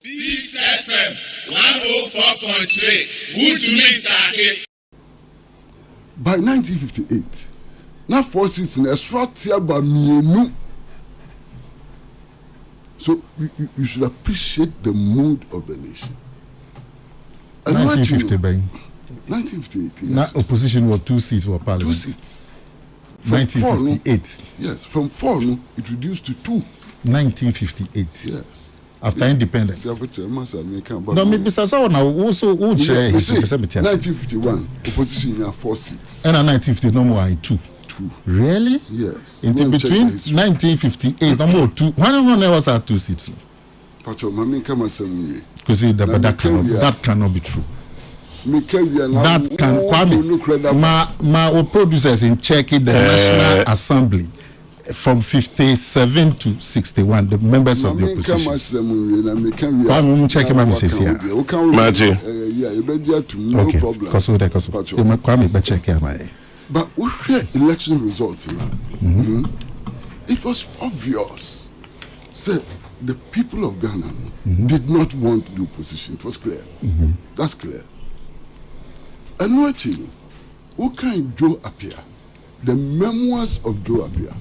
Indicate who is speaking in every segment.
Speaker 1: Peace FM 104.3. Good to meet you.
Speaker 2: By 1958, now 4 seats in a short year by me. So you should appreciate the mood of the nation. And
Speaker 3: 1950 by
Speaker 2: 1958. Yes.
Speaker 3: Now opposition were 2 seats for parliament.
Speaker 2: 2 seats.
Speaker 3: 1958.
Speaker 2: Yes, from 4 no, it reduced to 2.
Speaker 3: 1958.
Speaker 2: Yes.
Speaker 3: After independence.
Speaker 2: No,
Speaker 3: maybe so now also
Speaker 2: 1951, opposition had 4 seats.
Speaker 3: And 1950 no more 2. Really?
Speaker 2: Yes.
Speaker 3: In between 1958 no more 2. Why don't there was 2 seats?
Speaker 2: Pacho, mami kama semu.
Speaker 3: Because that cannot be true. That can my producers in checking the National Assembly from 57 to 61, the members of the opposition. I'm checking my message here.
Speaker 2: No problem. But we hear election results. It was obvious. So the people of Ghana did not want the opposition. It was clear. That's clear. And watching, what kind Joe Appiah? The memoirs of Joe Appiah.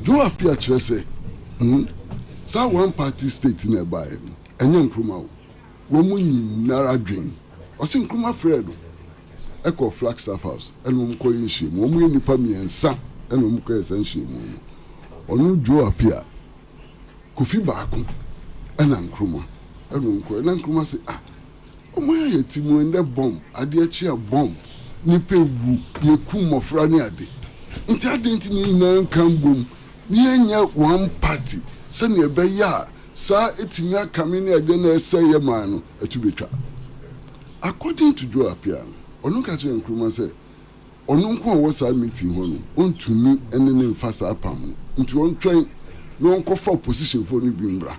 Speaker 2: Joe Appiah say, so one party state nearby, and Nkrumah, woman Nara dream. I think Nkrumah Fred, Echo Flagstaff House, and Mumko shame, woman in Pami and Sam, and Mumko and shame. Onu Joe Appiah, Kofi Baako, and Nkrumah, and Nkrumah say, Omoya yetimu ende bomb, adiachi a bomb, nipe wu, yeku mofra ni ade. Nti ade nti ni nan kan bom, ni enya one party, se ne ebe ya, sa etimi akame ni ade na ese ye man no, etubetwa. According to Joe Appiah, onu ka che Nkrumah say, onu nko wo sa meeting ho no, ontumi ene ne mfa sa apam. Nti on twen no nko for opposition for ni bimbra.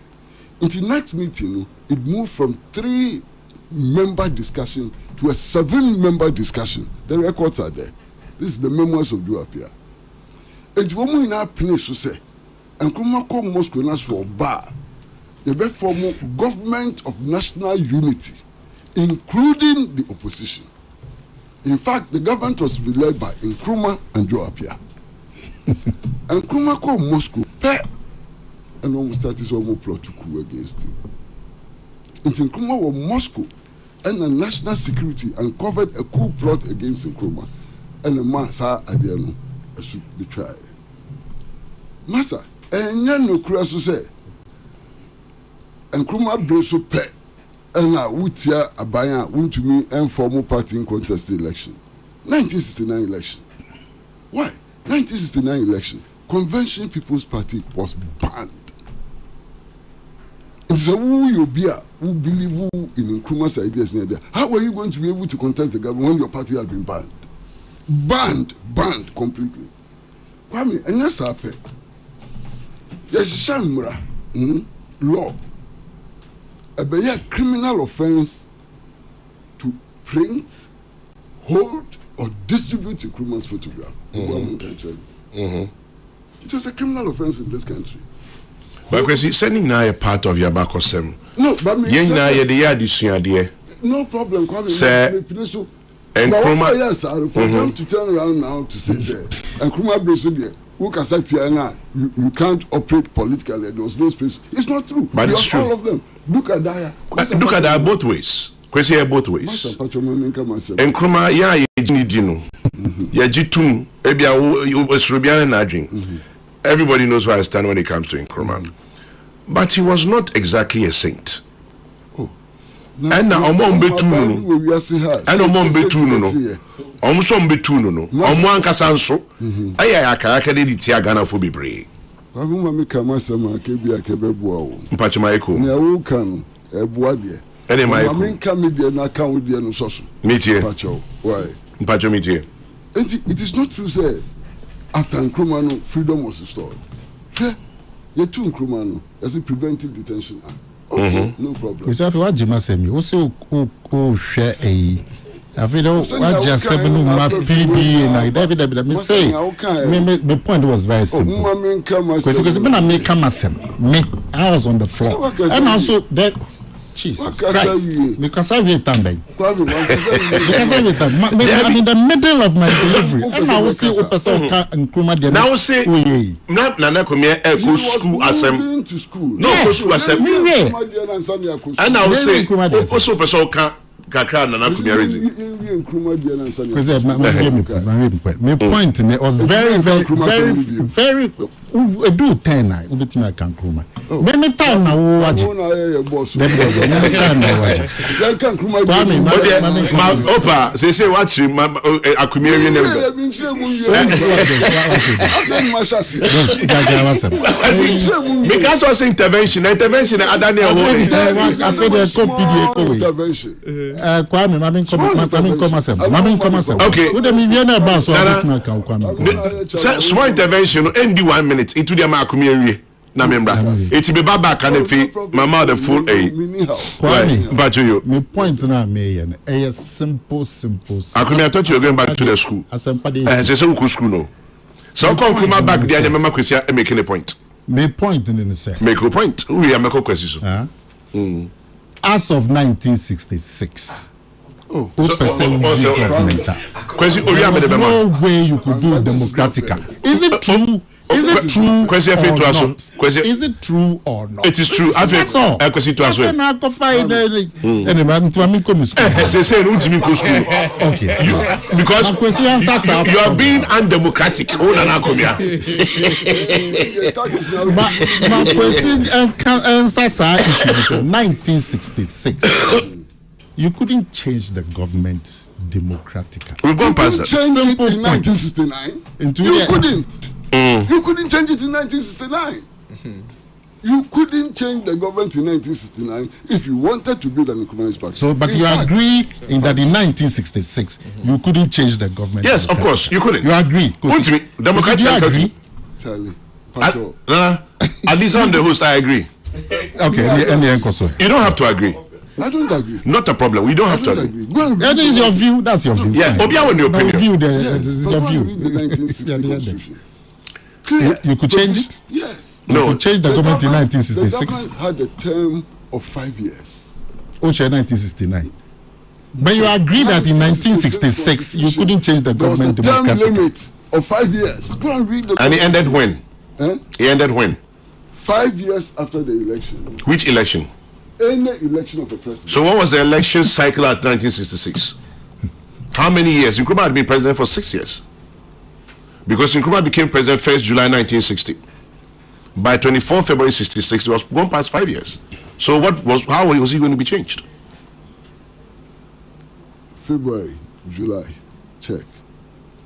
Speaker 2: Nti next meeting no, it moved from 3-member discussion to a 7-member discussion. The records are there. This is the memoirs of Joe Appiah. And when we now finish to say, and Nkrumah called Moscow and asked for a bar, the best form of government of national unity, including the opposition. In fact, the government was to be led by Nkrumah and Joe Appiah. And Nkrumah called Moscow, and almost started one more plot to coup against him. And Nkrumah was Moscow and the national security uncovered a coup plot against Nkrumah. And the man saw at the end, I should be tried. Massa, and yan no crasso say, Nkrumah Breso Pet, and now Wutia Abaya went to me and formal party in contest election. 1969 election. Why? 1969 election, Convention People's Party was banned. It's a who you be, who believe who in Nkrumah's ideas near there. How are you going to be able to contest the government when your party has been banned? Banned completely. Kwame, and yes, there's a shamra law. A criminal offense to print, hold, or distribute Nkrumah's photograph. It was a criminal offense in this country.
Speaker 4: But Kwesi, sending now a part of your back or some.
Speaker 2: No, but me. No problem, Kwame.
Speaker 4: Sir, and Nkrumah,
Speaker 2: yes, for them to turn around now to say, and Nkrumah Breso, who can say you can't operate politically. There was no space. It's not true.
Speaker 4: But it's true.
Speaker 2: All of them. Look at that.
Speaker 4: Look at that both ways. Kwesi both ways. And Nkrumah, yeah, you Yajitum, Ebia, Rubian Nadrin. Everybody knows where I stand when it comes to Nkrumah. But he was not exactly a saint. And now Omon Betuno, and Omon Betuno, Omson Betuno, Omwan Casanso, Ayaka did Tiagana for be brave.
Speaker 2: Pachamaiko,
Speaker 4: Mpachamaiko,
Speaker 2: Ebuadia,
Speaker 4: and my
Speaker 2: comedian, and account with the Anosos.
Speaker 4: Meteor,
Speaker 2: why?
Speaker 4: Mpachomitier.
Speaker 2: It is not true, say, after Nkrumah, freedom was restored. You're too Nkrumah, as a preventive detention act. Okay, no problem.
Speaker 3: Because if you want Jima Semi, also share a I feel what just 7 month PD and David me say my point was very simple. Because when I make me I was on the floor and also that Jesus Christ because I wait time because I wait time I'm in the middle of my delivery and I will say person Nkrumah
Speaker 4: now say not Akomea go school asem no go school asem and I will say also person can kakra na Akomea reason
Speaker 3: because my point was very do 10 I ubeti me kan Nkrumah me time na wo waje
Speaker 4: opa say watch Akomea reason because was intervention adani okay small intervention end 1 minute into the Akomea na member it be back and fi mama the full but you
Speaker 3: my point na me simple
Speaker 4: Akomea thought you were going back to the school say we school no so come back there and mama Kwesi making a point
Speaker 3: my point in say
Speaker 4: make a point we are make a question so
Speaker 3: as of 1966
Speaker 4: no
Speaker 3: way you could do democratically. Is it true? Is it true? Is it true or not?
Speaker 4: It is true.
Speaker 3: That's all. Okay.
Speaker 4: Because you are being undemocratic.
Speaker 3: My question answers 1966. You couldn't change the government democratically.
Speaker 4: We've gone past that.
Speaker 2: Change it in 1969. You couldn't. You couldn't change it in 1969. You couldn't change the government in 1969 if you wanted to build an economic party.
Speaker 3: So, but you agree in that in 1966 you couldn't change the government.
Speaker 4: Yes, of course, you couldn't.
Speaker 3: You agree?
Speaker 4: Democratic.
Speaker 3: You agree?
Speaker 2: Charlie,
Speaker 4: at least I'm the host. I agree.
Speaker 3: Okay, you
Speaker 4: don't have to agree.
Speaker 2: I don't agree.
Speaker 4: Not a problem. We don't have to agree.
Speaker 3: That is your view. That's your view.
Speaker 4: Yeah. Obia when your opinion.
Speaker 3: View this is your view. You could change it?
Speaker 2: Yes.
Speaker 3: No. You could change the government in 1966.
Speaker 2: The government had a term of 5 years.
Speaker 3: Which 1969. But you agree that in 1966 you couldn't change the government democratically.
Speaker 2: There was a term limit of 5 years. Go and read the.
Speaker 4: And it ended when? It ended when?
Speaker 2: 5 years after the election.
Speaker 4: Which election?
Speaker 2: Any election of a president.
Speaker 4: So what was the election cycle at 1966? How many years? Nkrumah had been president for 6 years. Because Nkrumah became president 1st July 1960. By 24 February 66, it was gone past 5 years. So how was he going to be changed?
Speaker 2: February, July, check.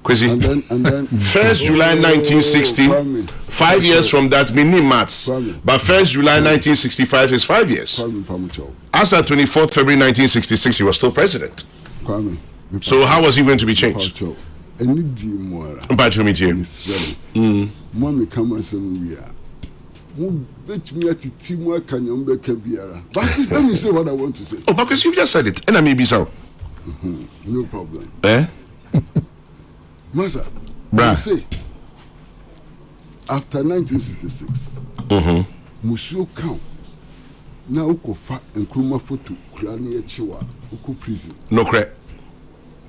Speaker 4: Kwesi.
Speaker 2: And then
Speaker 4: 1st July 1960, 5 years from that, meaning maths. But 1st July 1965 is 5 years. As at 24th February 1966, he was still president. So how was he going to be changed? But you meet here.
Speaker 2: But let me say what I want to say.
Speaker 4: Oh, because you just said it. And I may be so.
Speaker 2: No problem. Master, I say, after 1966, Monsieur count now uko fa Nkrumah photo kurani echiwa uko prison.
Speaker 4: No correct.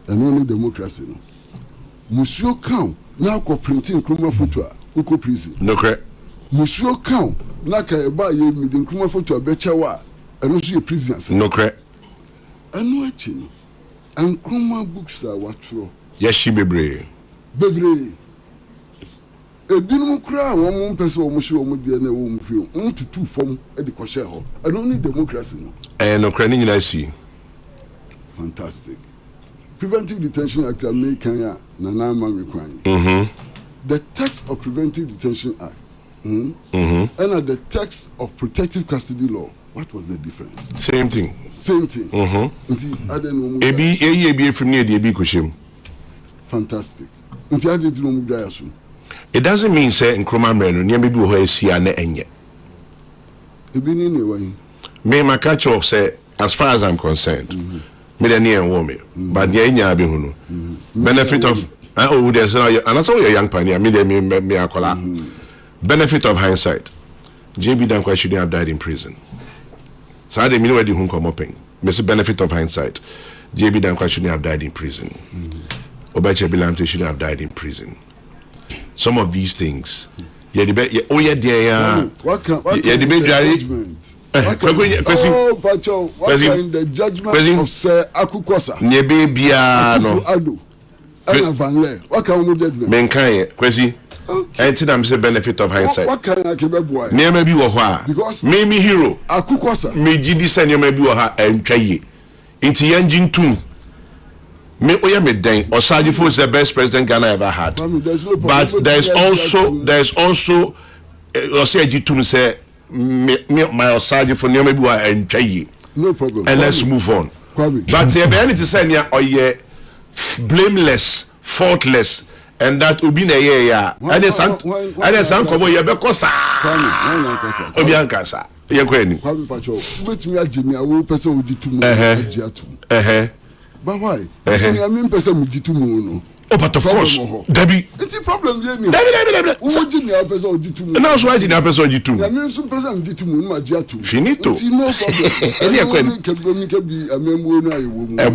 Speaker 2: And only democracy no. Monsieur count now uko printing Nkrumah photo uko prison.
Speaker 4: No correct.
Speaker 2: Monsieur count na ka eba ye mi Nkrumah photo abechawa and also ye prisoners.
Speaker 4: No correct.
Speaker 2: Anu achi no. Nkrumah books are what for.
Speaker 4: Yes, she bebre.
Speaker 2: Ebinum kura won person wo hye wo de na wo mfio ntutu fom e de kwhye ho and only democracy no
Speaker 4: no kra ni nyina si
Speaker 2: fantastic preventive detention act American ya na na ma me kwan the text of preventive detention act and the text of protective custody law, what was the difference?
Speaker 4: Same thing ebi from near the ebi koshim.
Speaker 2: Fantastic.
Speaker 4: It doesn't mean say Nkrumah menu near maybe who is here na enye. Me my catch say as far as I'm concerned, Millionaire woman, but the enya be huno. Benefit of there's and that's all your young pioneer. Benefit of hindsight. JB Dankwa shouldn't have died in prison. So I didn't mean where the come up. Mr. Benefit of hindsight. JB Dankwa shouldn't have died in prison. Obache Bilante shouldn't have died in prison. Some of these things. Yeah, the bet. Oh yeah, there.
Speaker 2: What kind of judgment? What kind the judgment of Sir Akukwasa?
Speaker 4: Nyebebia no.
Speaker 2: What kind of judgment?
Speaker 4: Menkai, Kwesi. And I'm say benefit of hindsight.
Speaker 2: What kind of boy?
Speaker 4: Maybe because me hero.
Speaker 2: Akukwasa.
Speaker 4: Me GD send you maybe and try. Into engine 2. Me oya me den Osadifo is the best president Ghana ever had. But there's also Osaji to say my Osadifo maybe and try.
Speaker 2: No problem.
Speaker 4: And let's move on. But the ability to say yeah blameless, faultless. And that will be a year. And there's some come over here because Obiankasa. Yankweni.
Speaker 2: Which me a Jimmy, I will person with you but why? I mean, person with you no.
Speaker 4: Oh, but of course, Debbie.
Speaker 2: It's a problem, Debbie.
Speaker 4: Who Jimmy a person with you? And that's why Jimmy a person with you.
Speaker 2: I mean, some person with you, Majiatu.
Speaker 4: Finito.
Speaker 2: No problem.
Speaker 4: A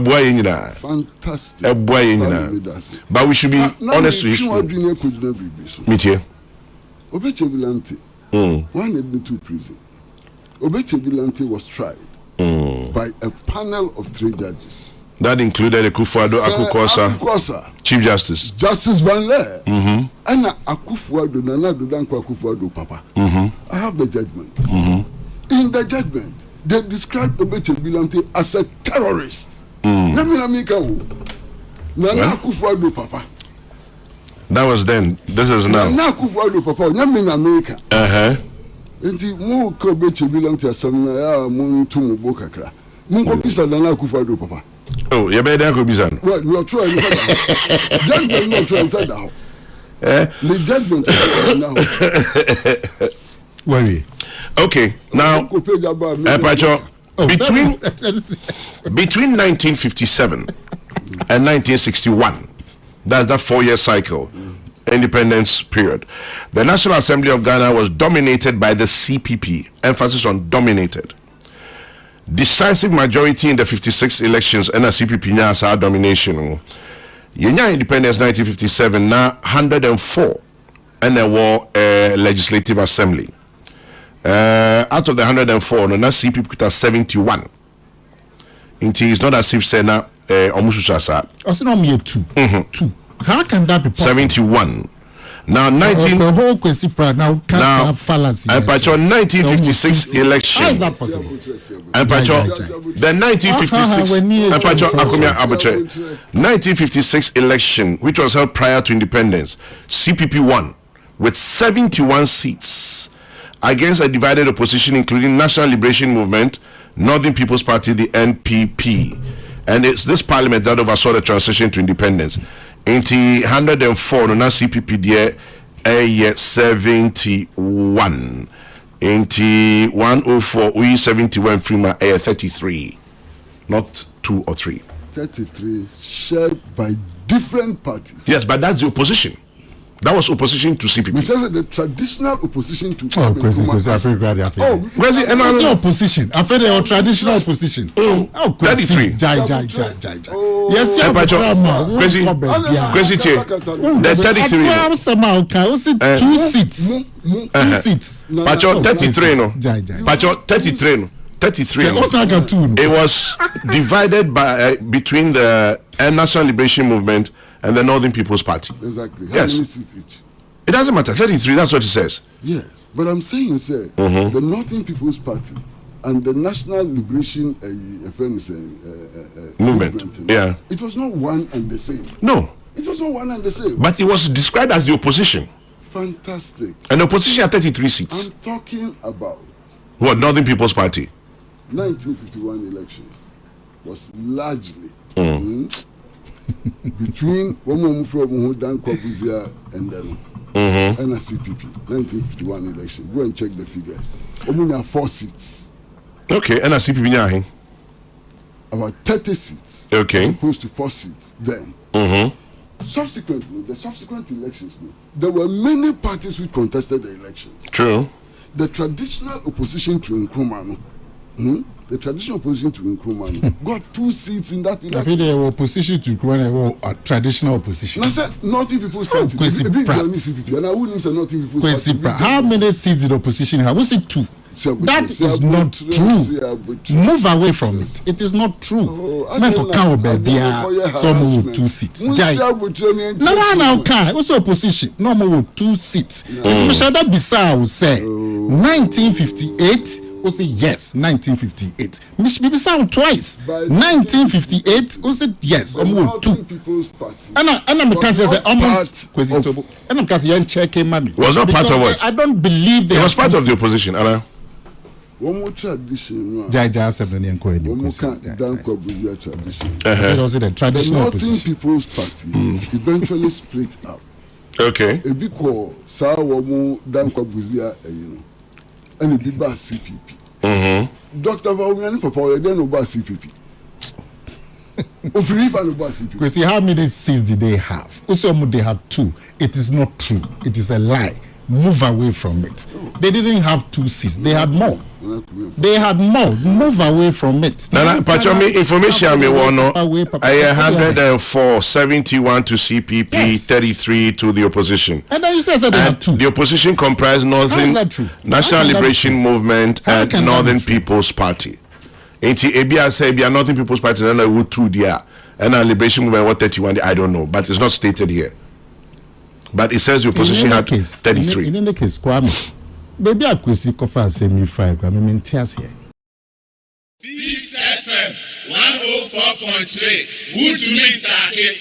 Speaker 4: boy in that.
Speaker 2: Fantastic.
Speaker 4: A boy in that. But we should be honest with you. Meet here.
Speaker 2: Obeche Bilante. One admitted to prison. Obeche Bilante was tried by a panel of 3 judges.
Speaker 4: That included Akufo-Addo Akukwasa, Chief Justice.
Speaker 2: Justice Van Leer. And Akufo-Addo, Nana Dankwa Akufo-Addo, Papa. I have the judgment. In the judgment, they described Obeche Bilante as a terrorist. Nana Akufo-Addo, Papa.
Speaker 4: That was then. This is now.
Speaker 2: Nana Akufo-Addo, Papa. Nana America. Enti mo ko Obeche Bilante asamna ya mo tumu bokakra. Mo ko pisa Nana Akufo-Addo, Papa.
Speaker 4: Oh, you better go bizan.
Speaker 2: Well, you are trying. Judgment not trying inside now. The judgment now.
Speaker 4: Worry. Okay, now between 1957 and 1961, that's that 4-year cycle, independence period. The National Assembly of Ghana was dominated by the CPP. Emphasis on dominated. Decisive majority in the 56 elections and a CPP nyasa domination. Yenya independence 1957 now 104 and a war legislative assembly. Out of the 104, no na CPP kuta 71. Inti is not as if say na omususasa.
Speaker 3: Also no me 2. 2. How can that be possible?
Speaker 4: 71. Now, the
Speaker 3: whole Kwesi Pratt now can't have fallacies.
Speaker 4: And by 1956 election.
Speaker 3: How is that possible?
Speaker 4: And by the 1956 Akomea 1956 election, which was held prior to independence, CPP won with 71 seats against a divided opposition, including National Liberation Movement, Northern People's Party, the NPP, and it's this parliament that oversaw the transition to independence. Inti 104 no na CPP there 71. Inti 104 we 71 Nkrumah 33, not 2 or 3.
Speaker 2: 33 shared by different parties.
Speaker 4: Yes, but that's the opposition. That was opposition to CPP.
Speaker 2: Which is the traditional opposition to
Speaker 3: Kwesi, I feel glad.
Speaker 4: Kwesi, and
Speaker 3: no opposition. I feel the traditional opposition.
Speaker 4: 33.
Speaker 3: Yes,
Speaker 4: Kwesi, the 33.
Speaker 3: 2 seats. 2 seats.
Speaker 4: Pacho 33 no. Pacho 33 no. 33 no. It was divided by between the National Liberation Movement and the Northern People's Party.
Speaker 2: Exactly. How
Speaker 4: yes.
Speaker 2: many seats each?
Speaker 4: It doesn't matter. 33, that's what it says.
Speaker 2: Yes. But I'm saying, sir, the Northern People's Party and the National Liberation
Speaker 4: movement. Yeah.
Speaker 2: It was not one and the same.
Speaker 4: No.
Speaker 2: It was not one and the same.
Speaker 4: But it was described as the opposition.
Speaker 2: Fantastic.
Speaker 4: And the opposition had 33 seats.
Speaker 2: I'm talking about
Speaker 4: what? Northern People's Party.
Speaker 2: 1951 elections was largely between Woman from Dankwa and then NCPP. 1951 election. Go and check the figures. Omuna 4 seats.
Speaker 4: Okay, NCPP nyahin.
Speaker 2: about 30 seats.
Speaker 4: Okay.
Speaker 2: As opposed to 4 seats then. Subsequently, the subsequent elections, there were many parties which contested the elections.
Speaker 4: True.
Speaker 2: The traditional opposition to Nkrumah, the traditional opposition to Nkrumah got 2 seats in that election.
Speaker 3: I think they were opposition to Nkrumah, a traditional opposition.
Speaker 2: I said Nothing People's Party.
Speaker 3: Kwesi Pratt.
Speaker 2: And I wouldn't say Nothing People's
Speaker 3: Kwesi
Speaker 2: Party.
Speaker 3: Pratt. How many seats did the opposition have? Was it 2? That is not true. Move away from it. It is not true. Some with 2 seats. No, can. Also opposition. No more with 2 seats. It's Mishada Bisa will say 1958. We say yes, 1958. Maybe sound twice. 1958. We said yes. Almost 2. And I'm can't say almost. And I'm can't say checking mommy.
Speaker 4: Was not part of what?
Speaker 3: I don't believe they.
Speaker 4: It was part of the opposition, Anna.
Speaker 2: One more tradition.
Speaker 3: Jaja said the tradition. It was the traditional opposition.
Speaker 2: The Northern People's Party eventually split up.
Speaker 4: Okay.
Speaker 2: Because Sawamu Dankobuzia, and it be CPP. Dr. Vaughan Papa, then over CPP.
Speaker 3: Because how many seats did they have? Also, they had 2. It is not true. It is a lie. Move away from it. They didn't have 2 seats. They had more. They had more. Move away from it.
Speaker 4: Information me one. I 104, 71 to CPP, yes. 33 to the opposition.
Speaker 3: And then you said they had 2.
Speaker 4: The opposition comprised Northern National Liberation Movement and Northern People's Party. Abia said Northern People's Party and I would 2 there. And our Liberation Movement what 31. I don't know, but it's not stated here. But it says the opposition had 33.
Speaker 3: In any case, Kwame, maybe I could see Kofa semi-5. I mean, tears here.
Speaker 1: Peace FM 104.3. Good to meet you.